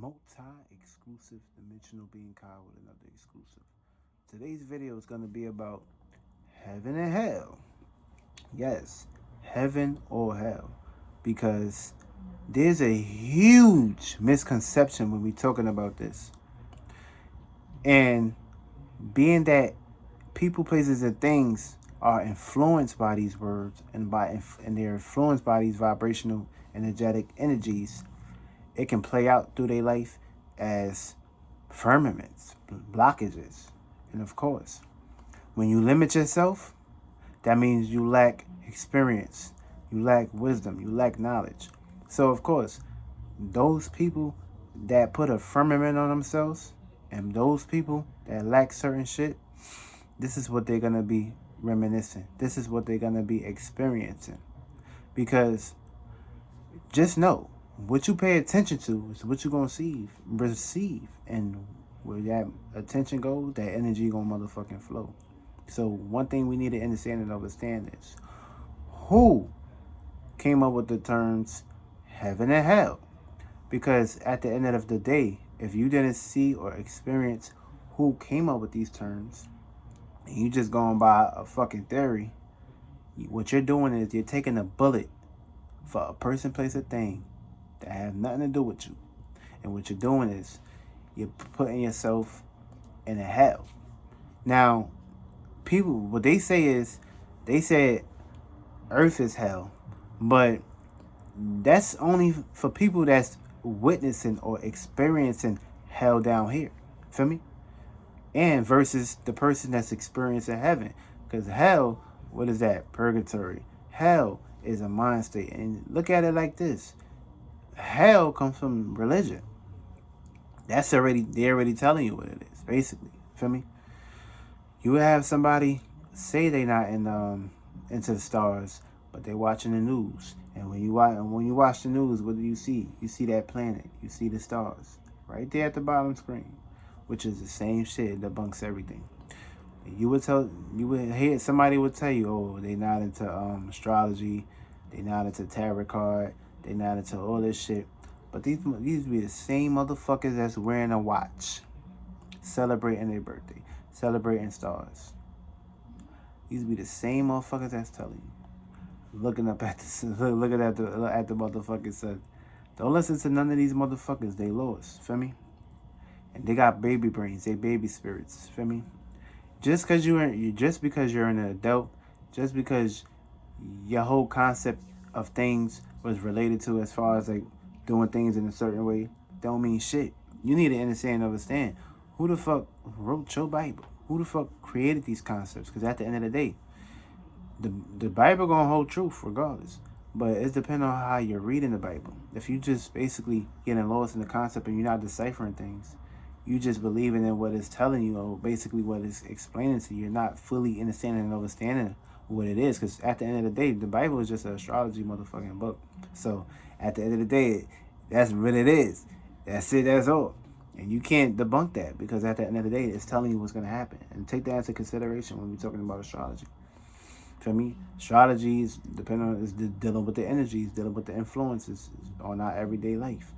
multi-exclusive dimensional being Kyle with another exclusive. Today's video is going to be about heaven and hell. Yes, heaven or hell. Because there's a huge misconception when we're talking about this. And being that people, places, and things are influenced by these words and they're influenced by these vibrational energetic energies, it can play out through their life as firmaments, blockages. And of course, when you limit yourself, that means you lack experience, you lack wisdom, you lack knowledge. So of course, those people that put a firmament on themselves and those people that lack certain shit, this is what they're going to be reminiscing. This is what they're going to be experiencing. Because just know, what you pay attention to is what you're going to receive. And where that attention goes, that energy going to motherfucking flow. So one thing we need to understand and understand is who came up with the terms heaven and hell. Because at the end of the day, if you didn't see or experience who came up with these terms, and you just going by a fucking theory, what you're doing is you're taking a bullet for a person, place, or thing that have nothing to do with you. And what you're doing is you're putting yourself in a hell. Now, people, what they say is, they said earth is hell. But that's only for people that's witnessing or experiencing hell down here. Feel me? And versus the person that's experiencing heaven. Because hell, what is that? Purgatory. Hell is a mind state. And look at it like this. Hell comes from religion. They're already telling you what it is, basically. Feel me? You would have somebody say they not into the stars, but they watching the news. And when you watch the news, what do you see? You see that planet. You see the stars. Right there at the bottom screen. Which is the same shit, debunks everything. Somebody would tell you, oh, they not into astrology, they not into tarot card, they not into all this shit. But these be the same motherfuckers that's wearing a watch, celebrating their birthday, celebrating stars. These be the same motherfuckers that's telling you, looking at the motherfuckers said, don't listen to none of these motherfuckers. They lost. Feel me? And they got baby brains, they baby spirits, feel me? Just because you're an adult, just because your whole concept of things was related to as far as like doing things in a certain way, don't mean shit. You need to understand who the fuck wrote your Bible? Who the fuck created these concepts? Because at the end of the day, the Bible gonna hold truth regardless. But it's depending on how you're reading the Bible. If you just basically getting lost in the concept and you're not deciphering things, you just believing in what it's telling you, or basically what it's explaining to you. You're not fully understanding and understanding what it is. Because at the end of the day, the Bible is just an astrology motherfucking book. So at the end of the day, that's what it is. That's it, that's all. And you can't debunk that, because at the end of the day, it's telling you what's going to happen. And take that into consideration when we're talking about astrology. For me, astrology is dealing with the energies, dealing with the influences on our everyday life.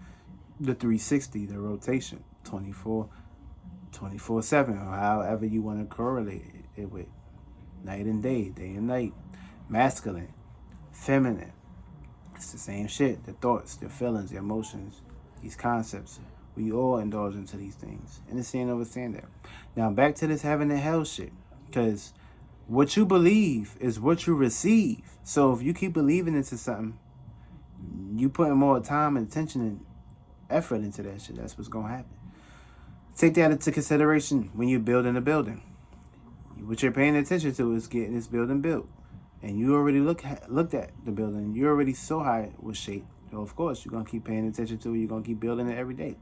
The 360, the rotation, 24/7, or however you want to correlate it with. Night and day and night. Masculine, feminine. It's the same shit. The thoughts, the feelings, the emotions, these concepts. We all indulge into these things. Understand that. Now back to this heaven and hell shit. Because what you believe is what you receive. So if you keep believing into something, you putting more time and attention and effort into that shit. That's what's going to happen. Take that into consideration when you're building a building. What you're paying attention to is getting this building built. And you already looked at the building. You already saw how it was shaped. So of course, you're going to keep paying attention to it. You're going to keep building it every day.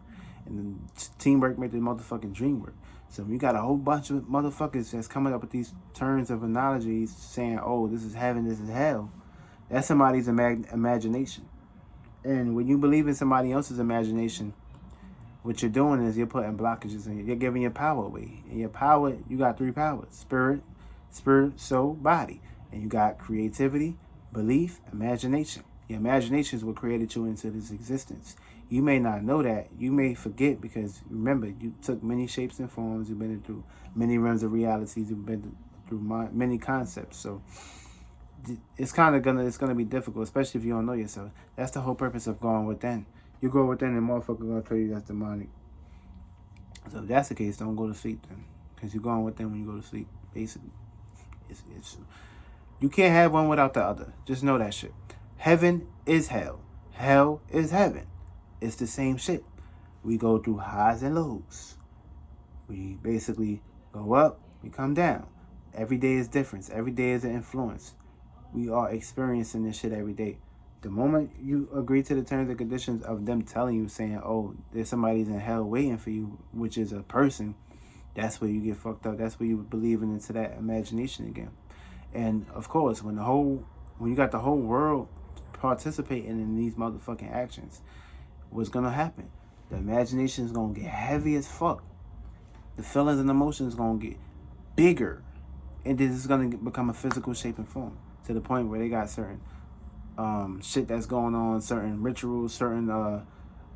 And then teamwork makes the motherfucking dream work. So when you got a whole bunch of motherfuckers that's coming up with these terms of analogies saying, oh, this is heaven, this is hell, that's somebody's imagination. And when you believe in somebody else's imagination, what you're doing is you're putting blockages in. You're giving your power away. And your power, you got 3 powers: spirit, soul, body. And you got creativity, belief, imagination. Your imagination is what created you into this existence. You may not know that. You may forget because, remember, you took many shapes and forms. You've been through many realms of realities. You've been through many concepts. So it's gonna be difficult, especially if you don't know yourself. That's the whole purpose of going within. You go within, and motherfucker gonna tell you that's demonic. So if that's the case, don't go to sleep then, because you're going within when you go to sleep. Basically, it's you can't have one without the other. Just know that shit. Heaven is hell. Hell is heaven. It's the same shit. We go through highs and lows. We basically go up, we come down. Every day is different. Every day is an influence. We are experiencing this shit every day. The moment you agree to the terms and conditions of them telling you, saying, oh, there's somebody's in hell waiting for you, which is a person, that's where you get fucked up. That's where you believe into that imagination again. And of course, when you got the whole world participating in these motherfucking actions, what's gonna happen? The imagination is gonna get heavy as fuck. The feelings and emotions gonna get bigger, and this is gonna become a physical shape and form to the point where they got certain shit that's going on, certain rituals, certain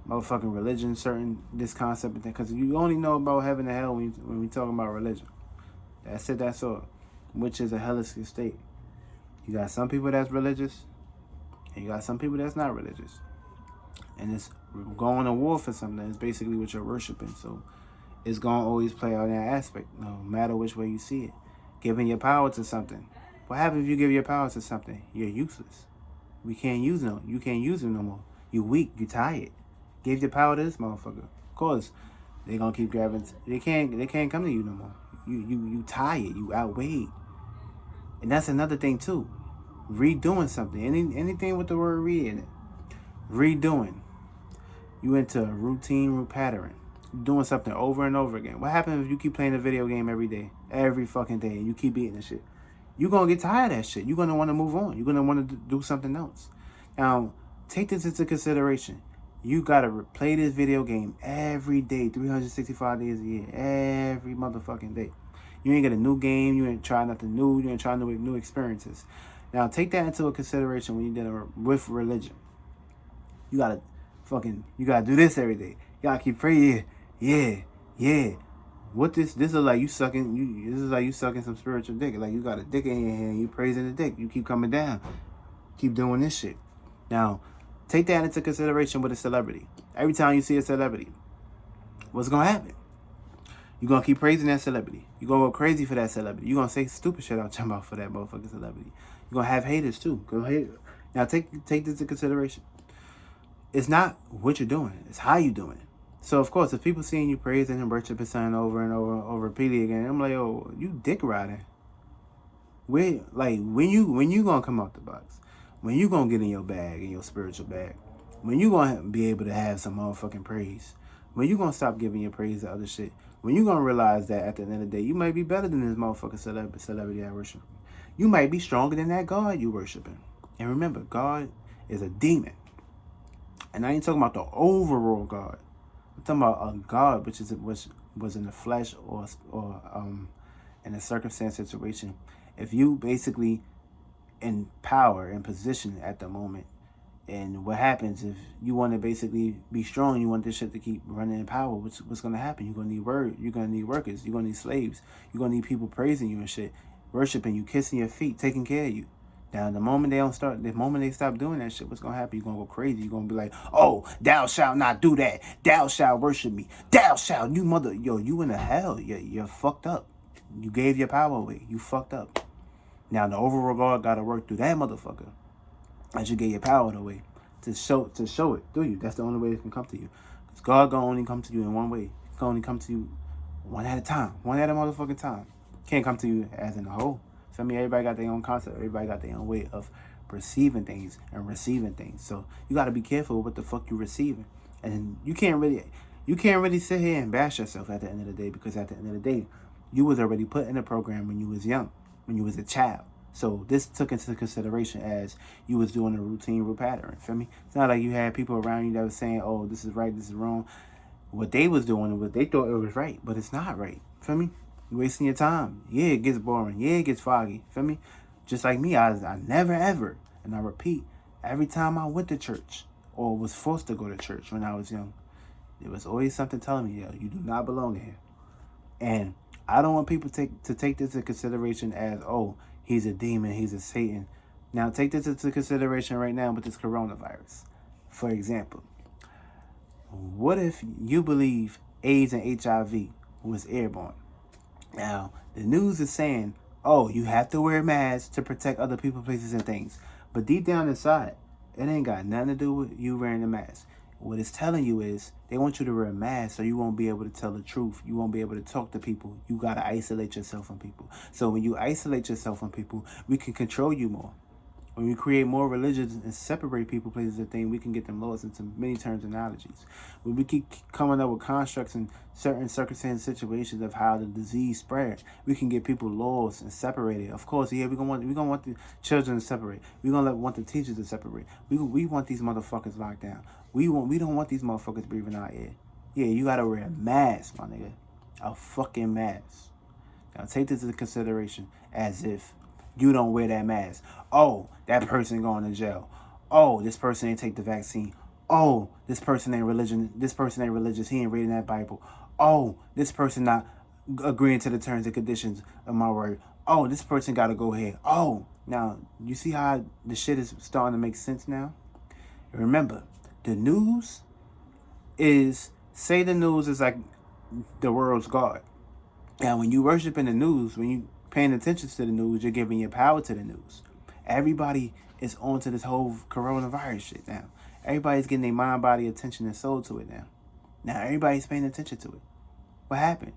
motherfucking religion, certain this concept of thing. Because you only know about heaven and hell when we talking about religion. That's it. That's all. Which is a hellish state. You got some people that's religious, and you got some people that's not religious. And it's going to war for something. It's basically what you're worshiping. So it's going to always play out in that aspect, no matter which way you see it. Giving your power to something. What happens if you give your power to something? You're useless. You can't use it no more. You weak. You tired. Give your power to this motherfucker. Of course, they're going to keep grabbing. They can't come to you no more. You tired. You outweighed. And that's another thing too. Redoing something. Anything with the word re in it. Redoing. You into a routine pattern. Doing something over and over again. What happens if you keep playing a video game every day? Every fucking day. And you keep beating the shit. You're going to get tired of that shit. You're going to want to move on. You're going to want to do something else. Now, take this into consideration. You got to play this video game every day, 365 days a year. Every motherfucking day. You ain't get a new game. You ain't try nothing new. You ain't try new experiences. Now, take that into a consideration when you're dealing with religion. You got to do this every day. You got to keep praying. Yeah. What this is like you sucking, this is like you sucking some spiritual dick. Like you got a dick in your hand, you praising the dick. You keep coming down. Keep doing this shit. Now, take that into consideration with a celebrity. Every time you see a celebrity, what's going to happen? You're going to keep praising that celebrity. You're going to go crazy for that celebrity. You're going to say stupid shit out your mouth for that motherfucking celebrity. You're going to have haters too. Go ahead. Now, take this into consideration. It's not what you're doing. It's how you're doing it. So, of course, if people seeing you praising and worshiping something over and over repeatedly again, I'm like, oh, you dick riding. When you going to come out the box? When you going to get in your bag, in your spiritual bag? When you going to be able to have some motherfucking praise? When you going to stop giving your praise to other shit? When you going to realize that at the end of the day, you might be better than this motherfucking celebrity I worship. You might be stronger than that God you worshiping. And remember, God is a demon. And I ain't talking about the overall God. I'm talking about a God which was in the flesh or in a circumstance situation. If you basically in power and position at the moment, and what happens if you want to basically be strong, you want this shit to keep running in power, what's going to happen? You're going to need you're going to need workers, you're going to need slaves, you're going to need people praising you and shit, worshiping you, kissing your feet, taking care of you. Now, the moment they stop doing that shit, what's going to happen? You're going to go crazy. You're going to be like, oh, thou shalt not do that. Thou shalt worship me. Thou shalt, you in the hell. You're fucked up. You gave your power away. You fucked up. Now, the overall God got to work through that motherfucker as you gave your power away to show it through you. That's the only way it can come to you. Because God going to only come to you in one way. He can only come to you one at a time. One at a motherfucking time. Can't come to you as in a whole. So, I mean, everybody got their own concept. Everybody got their own way of perceiving things and receiving things. So you got to be careful with what the fuck you're receiving. And you can't really sit here and bash yourself at the end of the day, because at the end of the day, you was already put in a program when you was young, when you was a child. So this took into consideration as you was doing a routine pattern. Feel me? It's not like you had people around you that was saying, oh, this is right, this is wrong. What they was doing was they thought it was right, but it's not right. Feel me? You're wasting your time. Yeah, it gets boring. Yeah, it gets foggy. Feel me? Just like me, I never ever, and I repeat, every time I went to church, or was forced to go to church when I was young. There was always something telling me, yo, you do not belong here. And I don't want people to take this into consideration as, oh, he's a demon, he's a Satan. Now, take this into consideration right now with this coronavirus. For example, what if you believe AIDS and HIV was airborne? Now, the news is saying, oh, you have to wear a mask to protect other people, places, and things. But deep down inside, it ain't got nothing to do with you wearing a mask. What it's telling you is they want you to wear a mask so you won't be able to tell the truth. You won't be able to talk to people. You got to isolate yourself from people. So when you isolate yourself from people, we can control you more. When we create more religions and separate people, places, and things, we can get them lost into many terms and analogies. When we keep coming up with constructs and certain circumstances, situations of how the disease spread, we can get people lost and separated. Of course, yeah, we're gonna want the children to separate. We're gonna want the teachers to separate. We want these motherfuckers locked down. We don't want these motherfuckers breathing our ear. Yeah, you gotta wear a mask, my nigga, a fucking mask. Now take this into consideration as if you don't wear that mask. Oh, that person going to jail. Oh, this person ain't take the vaccine. Oh, this person ain't religion. This person ain't religious. He ain't reading that Bible. Oh, this person not agreeing to the terms and conditions of my word. Oh, this person got to go ahead. Oh, now you see how the shit is starting to make sense now? Remember, the news is, say the news is like the world's God. Now, when you worship in the news, when you paying attention to the news, you're giving your power to the news. Everybody is on to this whole coronavirus shit now. Everybody's getting their mind, body, attention, and soul to it now. Now everybody's paying attention to it. What happened?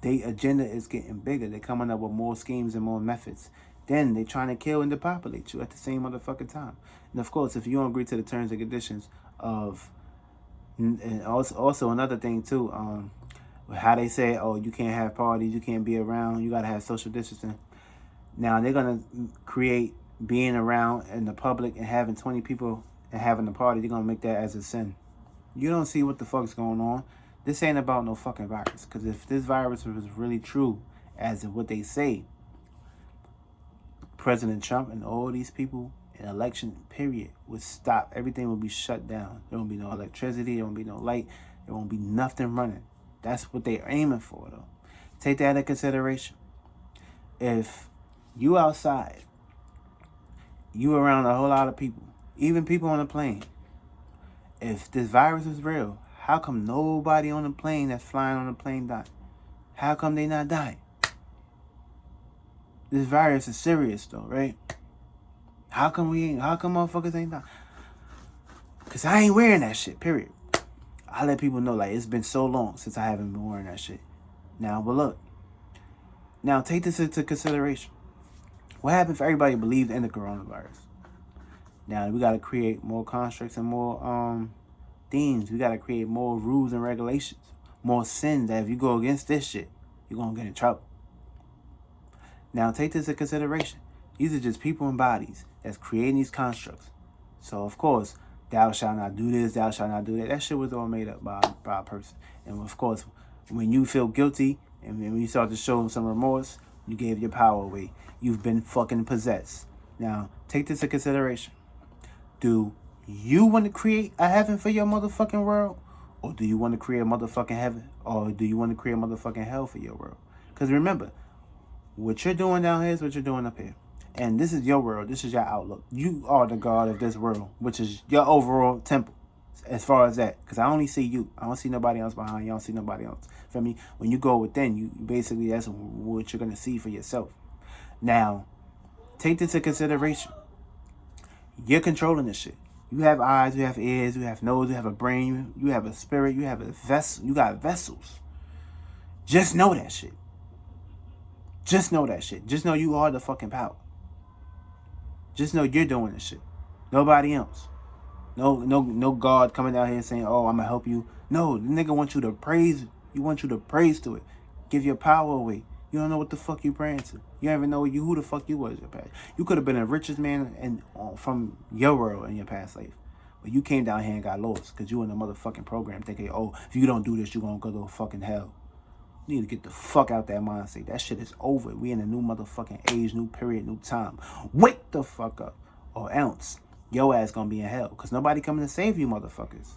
Their agenda is getting bigger. They're coming up with more schemes and more methods. Then they're trying to kill and depopulate you at the same motherfucking time. And of course, if you don't agree to the terms and conditions of, and also another thing too, how they say, oh, you can't have parties, you can't be around, you got to have social distancing. Now, they're going to create being around in the public and having 20 people and having a party. They're going to make that as a sin. You don't see what the fuck's going on. This ain't about no fucking virus. Because if this virus was really true as what they say, President Trump and all these people in election period would stop. Everything would be shut down. There won't be no electricity. There won't be no light. There won't be nothing running. That's what they're aiming for, though. Take that into consideration. If you outside, you around a whole lot of people, even people on the plane, if this virus is real, how come nobody on the plane that's flying on the plane died? How come they not dying? This virus is serious, though, right? How come motherfuckers ain't dying? Because I ain't wearing that shit, period. I let people know, like, it's been so long since I haven't been wearing that shit. Now, but look. Now, take this into consideration. What happened if everybody believed in the coronavirus? Now, we got to create more constructs and more themes. We got to create more rules and regulations. More sins that if you go against this shit, you're going to get in trouble. Now, take this into consideration. These are just people and bodies that's creating these constructs. So, of course, thou shalt not do this, thou shalt not do that. That shit was all made up by a person. And of course, when you feel guilty and when you start to show some remorse, you gave your power away. You've been fucking possessed. Now, take this into consideration. Do you want to create a heaven for your motherfucking world? Or do you want to create a motherfucking heaven? Or do you want to create a motherfucking hell for your world? Because remember, what you're doing down here is what you're doing up here. And this is your world. This is your outlook. You are the God of this world, which is your overall temple. As far as that, because I only see you. I don't see nobody else behind you. I don't see nobody else. For me, when you go within, you basically, that's what you're going to see for yourself. Now, take this into consideration. You're controlling this shit. You have eyes, you have ears, you have nose, you have a brain, you have a spirit, you have a vessel. You got vessels. Just know that shit. Just know that shit. Just know you are the fucking power. Just know you're doing this shit. Nobody else. No God coming down here saying, oh, I'm going to help you. No, the nigga wants you to praise. He wants you to praise to it. Give your power away. You don't know what the fuck you praying to. You don't even know who the fuck you was in your past. You could have been the richest man from your world in your past life. But you came down here and got lost because you in the motherfucking program thinking, oh, if you don't do this, you're going to go to fucking hell. You need to get the fuck out that mindset. That shit is over. We in a new motherfucking age, new period, new time. Wake the fuck up. Or else your ass gonna be in hell. Because nobody coming to save you, motherfuckers.